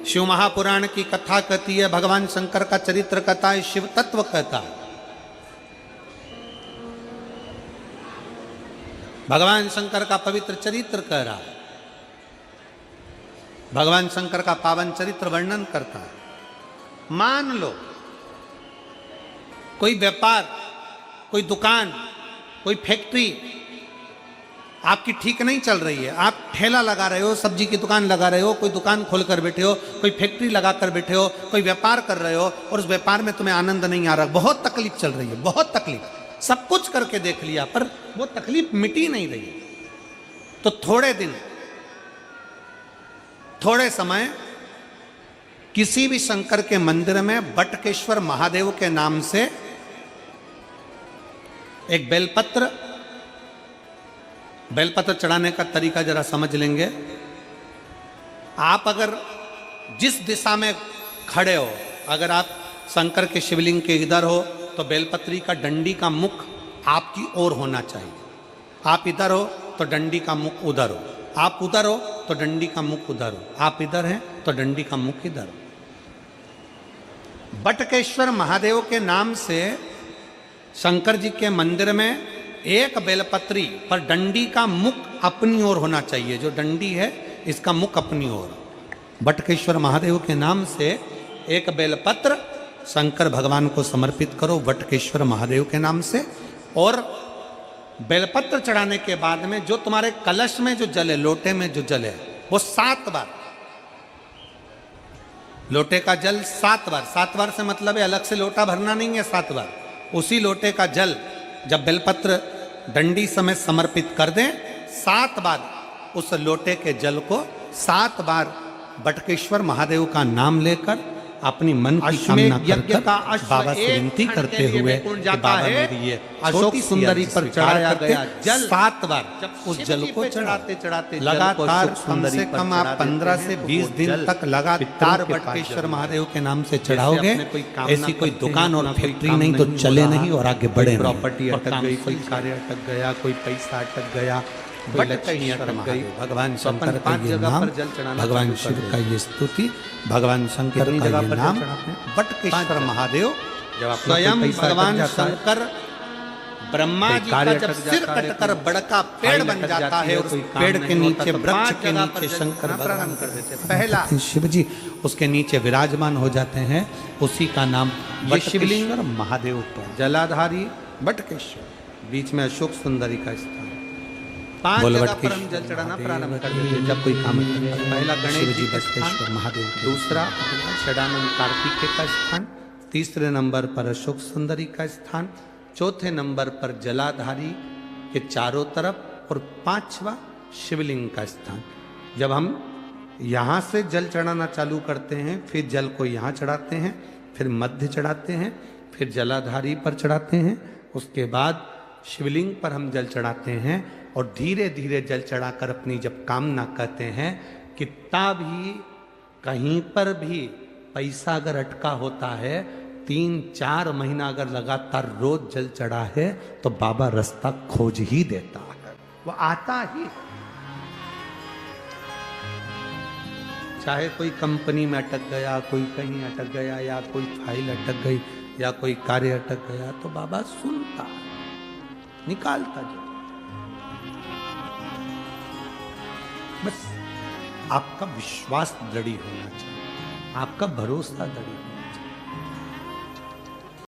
शिव महापुराण की कथा कहती है, भगवान शंकर का चरित्र कहता है, शिव तत्व कहता है। भगवान शंकर का पवित्र चरित्र कह रहा है, भगवान शंकर का पावन चरित्र वर्णन करता है। मान लो कोई व्यापार, कोई दुकान, कोई फैक्ट्री आपकी ठीक नहीं चल रही है, आप ठेला लगा रहे हो, सब्जी की दुकान लगा रहे हो, कोई दुकान खोल कर बैठे हो, कोई फैक्ट्री लगा कर बैठे हो, कोई व्यापार कर रहे हो और उस व्यापार में तुम्हें आनंद नहीं आ रहा, बहुत तकलीफ चल रही है, बहुत तकलीफ, सब कुछ करके देख लिया पर वो तकलीफ मिटी नहीं रही। तो थोड़े दिन, थोड़े समय किसी भी शंकर के मंदिर में बटकेश्वर महादेव के नाम से एक बेलपत्र चढ़ाने का तरीका जरा समझ लेंगे। आप अगर जिस दिशा में खड़े हो, अगर आप शंकर के शिवलिंग के इधर हो तो बेलपत्री का डंडी का मुख आपकी ओर होना चाहिए। आप इधर हो तो डंडी का मुख उधर हो, आप उधर हो तो डंडी का मुख उधर हो, आप इधर हैं तो डंडी का मुख इधर हो। बटकेश्वर महादेव के नाम से शंकर जी के मंदिर में एक बेलपत्री पर डंडी का मुख अपनी ओर होना चाहिए, जो डंडी है इसका मुख अपनी ओर। बटकेश्वर महादेव के नाम से एक बेलपत्र शंकर भगवान को समर्पित करो बटकेश्वर महादेव के नाम से। और बेलपत्र चढ़ाने के बाद में जो तुम्हारे कलश में जो जल है, लोटे में जो जल है, वो 7 बार, लोटे का जल 7 बार, 7 बार से मतलब है अलग से लोटा भरना नहीं है, 7 बार उसी लोटे का जल जब बेलपत्र डंडी समेत समर्पित कर दें, 7 बार उस लोटे के जल को 7 बार बटकेश्वर महादेव का नाम लेकर अपनी मन की कामना कर बाबा से विनती करते हुए कि बाबा मेरी ये अशोक सुंदरी पर चढ़ाया गया जल 7 बार उस जल को चढ़ाते लगातार कम से कम आप 15 से 20 दिन तक लगातार बटकेश्वर महादेव के नाम से चढ़ाओगे। ऐसी कोई दुकान और फैक्ट्री नहीं तो चले नहीं और आगे बढ़े। प्रॉपर्टी अटक गई, कोई कार्य अटक गया, कोई पैसा अटक गया, भगवान शंकर का ये नाम, भगवान शिव का ये स्तुति, भगवान शंकर का ये नाम बटकेश्वर महादेव। स्वयं भगवान शंकर ब्रह्मा जी का जब सिर कटकर बड़का पेड़ बन जाता है और उस पेड़ के नीचे, वृक्ष के नीचे शंकर भगवान कर देते हैं, पहला शिव जी उसके नीचे विराजमान हो जाते हैं। उसी का नाम शिवलिंग महादेव पर जलाधारी बटकेश्वर, बीच में अशोक सुंदरी का स्थान। 5 जगह पर हम जल चढ़ाना प्रारंभ कर देते हैं जब कोई काम करता है। पहला गणेश जी बटकेश्वर महादेव, दूसरा षडानंद कार्तिकेय का स्थान, तीसरे नंबर पर अशोक सुंदरी का स्थान, चौथे नंबर पर जलाधारी के चारों तरफ और 5वां शिवलिंग का स्थान। जब हम यहाँ से जल चढ़ाना चालू करते हैं, फिर जल को यहाँ चढ़ाते हैं, फिर मध्य चढ़ाते हैं, फिर जलाधारी पर चढ़ाते हैं, उसके बाद शिवलिंग पर हम जल चढ़ाते हैं और धीरे धीरे जल चढ़ाकर अपनी जब कामना कहते हैं, कितना भी कहीं पर भी पैसा अगर अटका होता है, 3-4 महीना अगर लगातार रोज जल चढ़ा है तो बाबा रास्ता खोज ही देता है, वो आता ही। चाहे कोई कंपनी में अटक गया, कोई कहीं अटक गया, या कोई फाइल अटक गई, या कोई कार्य अटक गया, तो बाबा सुनता है, निकालता जाए। बस आपका विश्वास दृढ़ होना चाहिए, आपका भरोसा दृढ़ होना चाहिए।